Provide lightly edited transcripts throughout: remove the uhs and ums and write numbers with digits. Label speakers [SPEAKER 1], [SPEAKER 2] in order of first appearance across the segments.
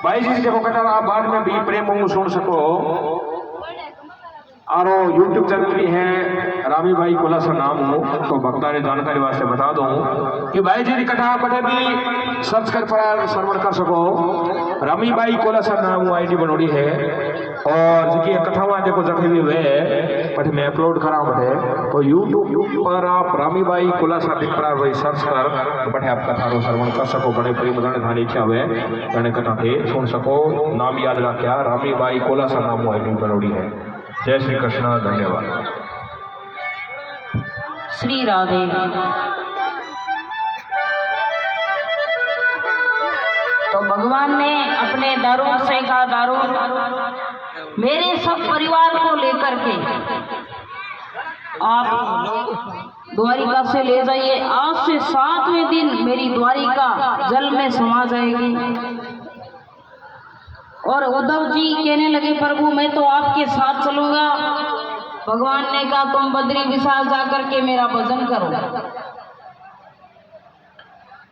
[SPEAKER 1] भाई जी देखो कहता आप बाद में भी प्रेम मुंह सुन सको और यूट्यूब चैनल भी है रामी भाई कोलासा नाम हो तो भक्ता ने जानकारी वास्ते बता दूं कि भाई जी की कथा पटे भी सर्च कर पर श्रवण कर सको रामी भाई कोलासा नाम आईडी बनोड़ी है और जी कथा देखो जखे भी वे पटे मैं अपलोड करा बटे तो यूट्यूब पर आप रामी भाई कोलासा लिख पर वही सर्च कर बटे आप कथा रो श्रवण कर सको बड़े परी मजाने थानी इच्छा हुए गणे कथा के सुन सको नाम याद रखा रामी भाई कोलासा नाम आईडी बनोड़ी है। जय श्री कृष्ण धन्यवाद।
[SPEAKER 2] श्री राधे। तो भगवान ने अपने दारुण से कहा दारुण मेरे सब परिवार को लेकर के आप द्वारिका से ले जाइए। आज से 7वें दिन मेरी द्वारिका जल में समा जाएगी। और उद्धव जी कहने लगे प्रभु मैं तो आपके साथ चलूंगा। भगवान ने कहा तुम बद्री विशाल जाकर के मेरा भजन करो।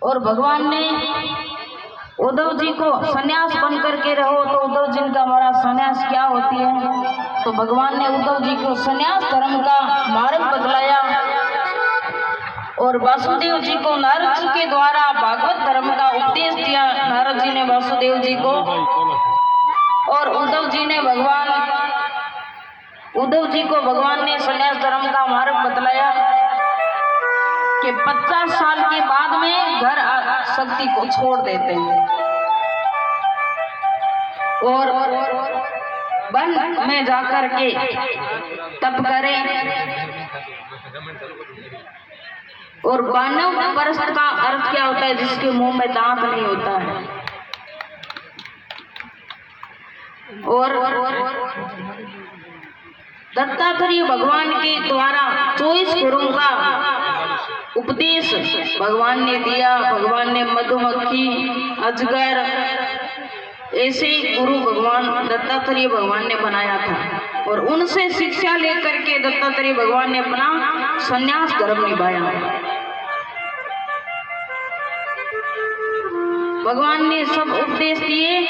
[SPEAKER 2] और भगवान ने उद्धव जी को सन्यास बन करके रहो तो उद्धव जी का हमारा सन्यास क्या होती है। तो भगवान ने उद्धव जी को सन्यास धर्म का मार्ग बतलाया और वासुदेव जी को नारद जी के द्वारा भागवत धर्म का उपदेश दिया। नारद जी ने वासुदेव जी को और उद्धव जी को भगवान ने सन्यास धर्म का मार्ग बतलाया कि 50 साल के बाद में घर शक्ति को छोड़ देते हैं और वन में जाकर के तप करें। और 92 वर्ष का अर्थ क्या होता है जिसके मुंह में दांत नहीं होता है। और दत्तात्रेय भगवान के द्वारा 24 गुरुओं का उपदेश भगवान ने दिया। भगवान ने मधुमक्खी अजगर ऐसे गुरु भगवान दत्तात्रेय भगवान ने बनाया था और उनसे शिक्षा लेकर के दत्तात्रेय भगवान ने अपना सन्यास धर्म निभाया। भगवान ने सब उपदेश दिए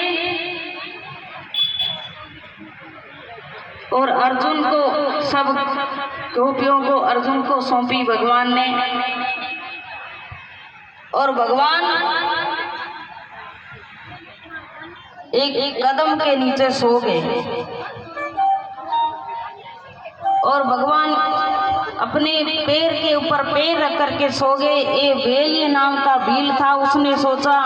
[SPEAKER 2] और अर्जुन को सब गोपियों को अर्जुन को सौंपी भगवान ने। और भगवान एक कदम के नीचे सो गए और भगवान अपने पैर के ऊपर पैर रख करके सो गए। ये बेलिए नाम का भील था, उसने सोचा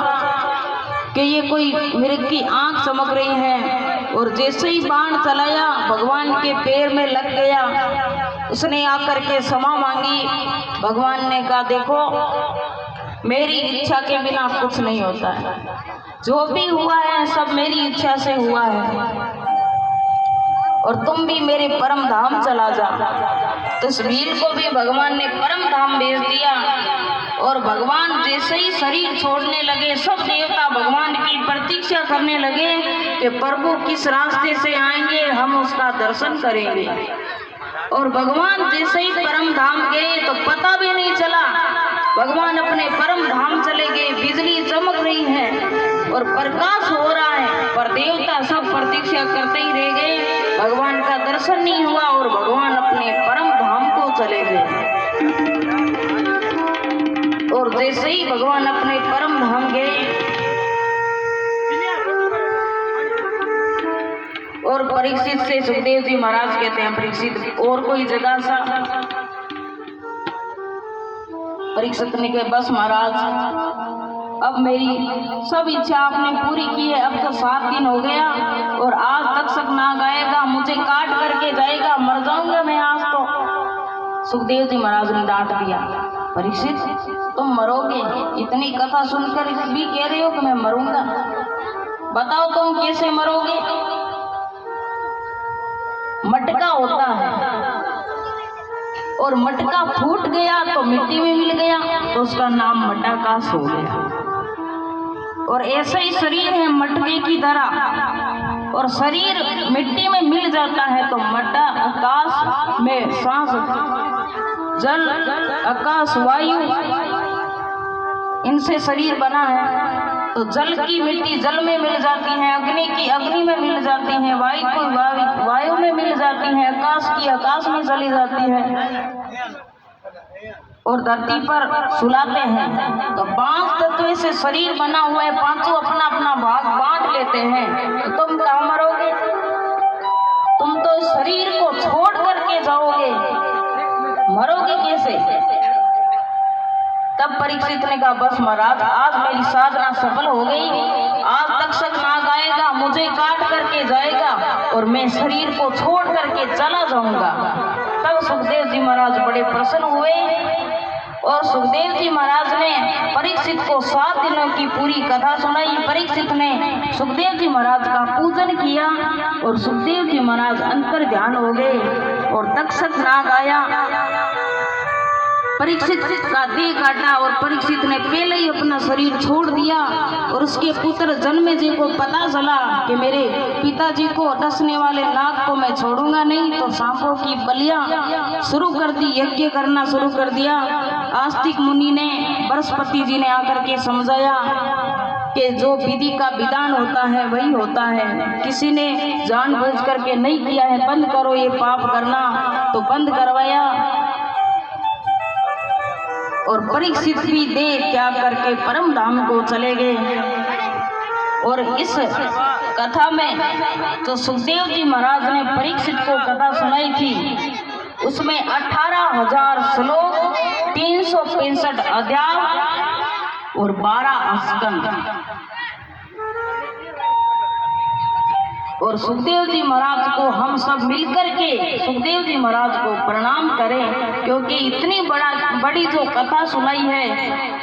[SPEAKER 2] कि ये कोई मृग की आंख चमक रही है और जैसे ही बाण चलाया भगवान के पैर में लग गया। उसने आकर के क्षमा मांगी। भगवान ने कहा देखो मेरी इच्छा के बिना कुछ नहीं होता है, जो भी हुआ है सब मेरी इच्छा से हुआ है और तुम भी मेरे परम धाम चला जा। तो इस भील को भी भगवान ने परम धाम भेज दिया और भगवान जैसे ही शरीर छोड़ने लगे सब देवता भगवान की प्रतीक्षा करने लगे कि प्रभु किस रास्ते से आएंगे, हम उसका दर्शन करेंगे। और भगवान जैसे ही परम धाम गए तो पता भी नहीं चला, भगवान अपने परम धाम चले गए। बिजली चमक रही है और प्रकाश हो रहा है पर देवता सब प्रतीक्षा करते ही रह गए। भगवान का दर्शन नहीं हुआ और भगवान अपने परम धाम को चले गए। और जैसे ही भगवान अपने परम धाम गए और परीक्षित से सुखदेव जी महाराज कहते हैं परीक्षित और कोई जगह सा। परीक्षित ने कहा बस महाराज अब मेरी सब इच्छा आपने पूरी की है। अब तो 7 दिन हो गया और आज तक सक नाग आएगा, मुझे काट करके जाएगा, मर जाऊंगा मैं आज तो। सुखदेव जी महाराज ने डांट दिया परीक्षित तुम मरोगे, इतनी कथा सुनकर भी कह रहे हो कि मैं मरूंगा, बताओ तुम कैसे मरोगे। मटका होता है और मटका फूट गया तो मिट्टी में मिल गया तो उसका नाम मटाकाश हो गया। और ऐसा ही शरीर है मटके की तरह और शरीर मिट्टी में मिल जाता है तो मटा आकाश में सांस जल आकाश वायु इनसे शरीर बना है। तो जल की मिट्टी जल में मिल जाती है, अग्नि की अग्नि में मिल जाती है, वायु की वायु में मिल जाती है, आकाश की आकाश में चली जाती है और धरती पर सुलाते हैं। तो 5 तत्व से शरीर बना हुआ है, पांचों अपना अपना भाग बांट लेते हैं। तो तुम कहाँ मरोगे? तुम तो शरीर को छोड़ करके जाओगे, मरोगे कैसे? तब परीक्षित ने कहा, बस महाराज आज मेरी साधना सफल हो गई, आज तक्षक नाग आएगा, मुझे काट करके जाएगा और मैं शरीर को छोड़ करके चला जाऊंगा। तब सुखदेव जी महाराज बड़े प्रसन्न हुए और सुखदेव जी महाराज ने परीक्षित को 7 दिनों की पूरी कथा सुनाई। परीक्षित ने सुखदेव जी महाराज का पूजन किया और सुखदेव जी महाराज अंतर ध्यान हो गए और तक्षक नाग आया, परीक्षित का देह काटा और परीक्षित ने पहले ही अपना शरीर छोड़ दिया। और उसके पुत्र जन्मेजय को पता चला कि मेरे पिताजी को डसने वाले नाग को मैं छोड़ूंगा नहीं, तो सांपों की बलियां शुरू कर दी, यज्ञ करना शुरू कर दिया। आस्तिक मुनि ने, बृहस्पति जी ने आकर के समझाया कि जो विधि का विधान होता है वही होता है, किसी ने जानबूझ करके नहीं किया है, बंद करो ये पाप करना। तो बंद करवाया और परीक्षित भी देह त्याग करके परम धाम को चले गए। और इस कथा में तो सुखदेव जी महाराज ने परीक्षित को कथा सुनाई थी, उसमें 18,000 श्लोक, 365 अध्याय और 12 स्कंद। और सुखदेव जी महाराज को हम सब मिलकर के सुखदेव जी महाराज को प्रणाम करें, क्योंकि इतनी बड़ी जो कथा सुनाई है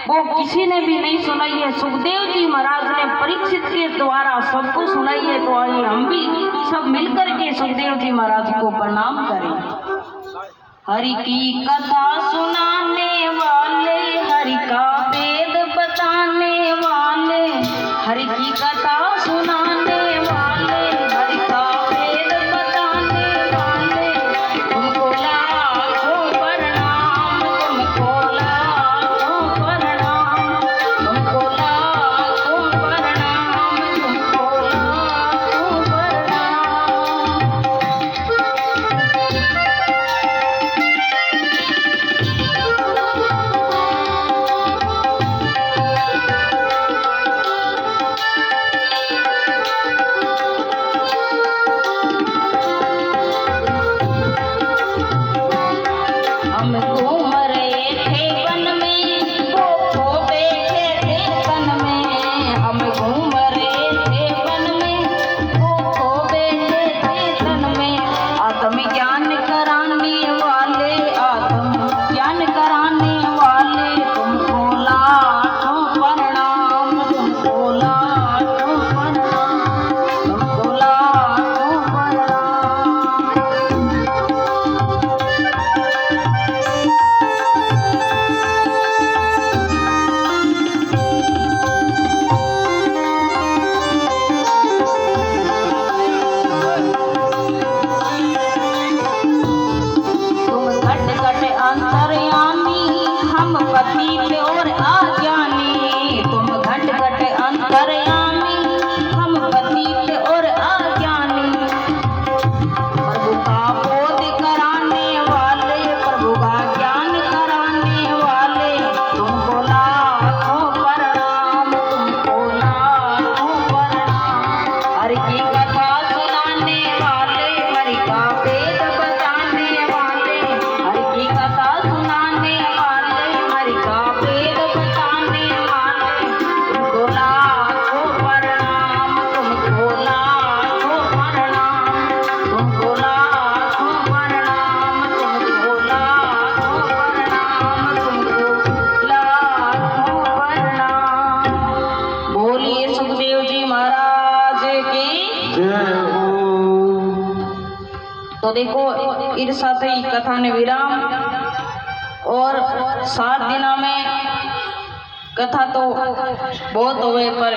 [SPEAKER 2] वो किसी ने भी नहीं सुनाई है। सुखदेव जी महाराज ने परीक्षित के द्वारा सबको सुनाई है। तो आइए हम भी सब मिलकर के सुखदेव जी महाराज को प्रणाम करें। हरि की कथा सुनाने वाले, हरि का वेद बताने वाले, हरि की कथा सुनाने वाले, हरि का वेद बताने वाले, तुमको लाखों प्रणाम, तुमको लाखों प्रणाम, तुमको लाखों प्रणाम, तुमको लाखों प्रणाम। तो देखो ईर्षा से ही कथा ने विराम। और 7 दिनों में कथा तो बहुत हुए, पर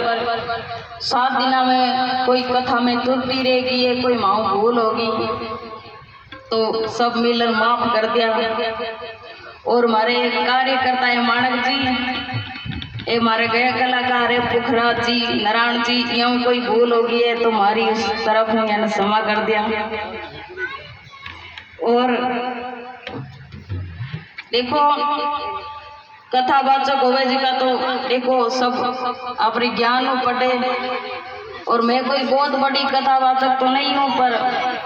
[SPEAKER 2] 7 दिनों में कोई कथा में त्रुटि रहेगी है, कोई माँ भूल होगी तो सब मिलकर माफ कर दिया। और हमारे कार्यकर्ता है मानक जी, ये मारे गए कलाकार है पुखराज जी, नारायण जी, यूं कोई भूल होगी है तो हमारी उस तरफ में यानी क्षमा कर दिया। और देखो कथावाचक होवे जी का तो देखो सब अपने ज्ञान में पढ़े, और मैं कोई बहुत बड़ी कथावाचक तो नहीं हूँ, पर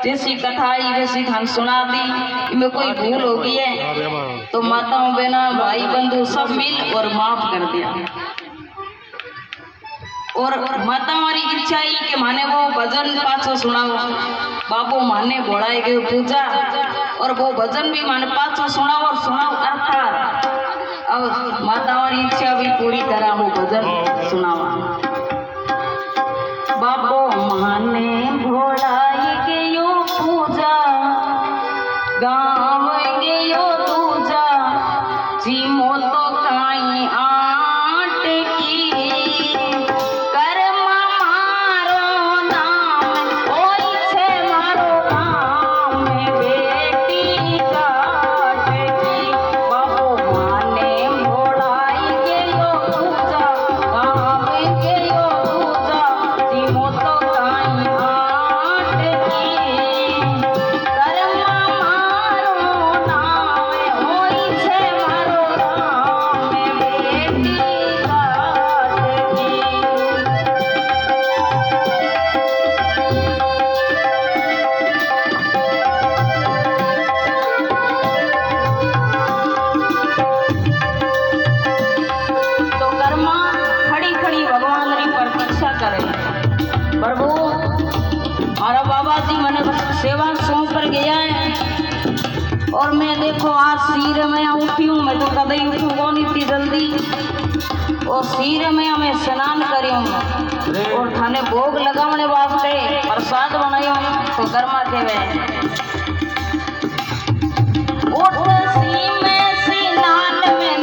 [SPEAKER 2] जैसी कथा आई वैसी थान सुना दी। इनमें कोई भूल हो गई है तो माताओं बहना भाई बंधु सब मिल और माफ कर दिया। और माता हमारी इच्छा ही कि माने वो भजन पाछो सुनाओ, बाबू माने बोलाए गए पूजा, और वो भजन भी माने पाछो सुनाओ और सुनाओ अर्थात। अब माता हमारी इच्छा भी पूरी करा वो भजन सुनावा। बाबू माने भोलाए गयो पूजा, गाँव गयो दूजा, जीमो तो काई आट की, कर्म मारो नाम ओई छे मारो नाम, बेटी काट की। बाबू माने भोलाए गयो पूजा, गाँव गयो दूजा, जीमो तो काई आट की, कर्म मारो नाम ओई छे मारो नाम, बेटी काट की। तो कर्मा खड़ी खड़ी भगवान री प्रतीक्षा करे। प्रभु मारा बाबा जी मैंने सेवा सौंप कर गया है, और मैं देखो आज सिर में उठी हूँ, मैं तो कदे ही उठूँ कौन इतनी जल्दी, और सिर में हमें स्नान करूँ और थाने भोग लगाने वास्ते प्रसाद बनायो तो कर्मा के वे उठ सी में स्नान में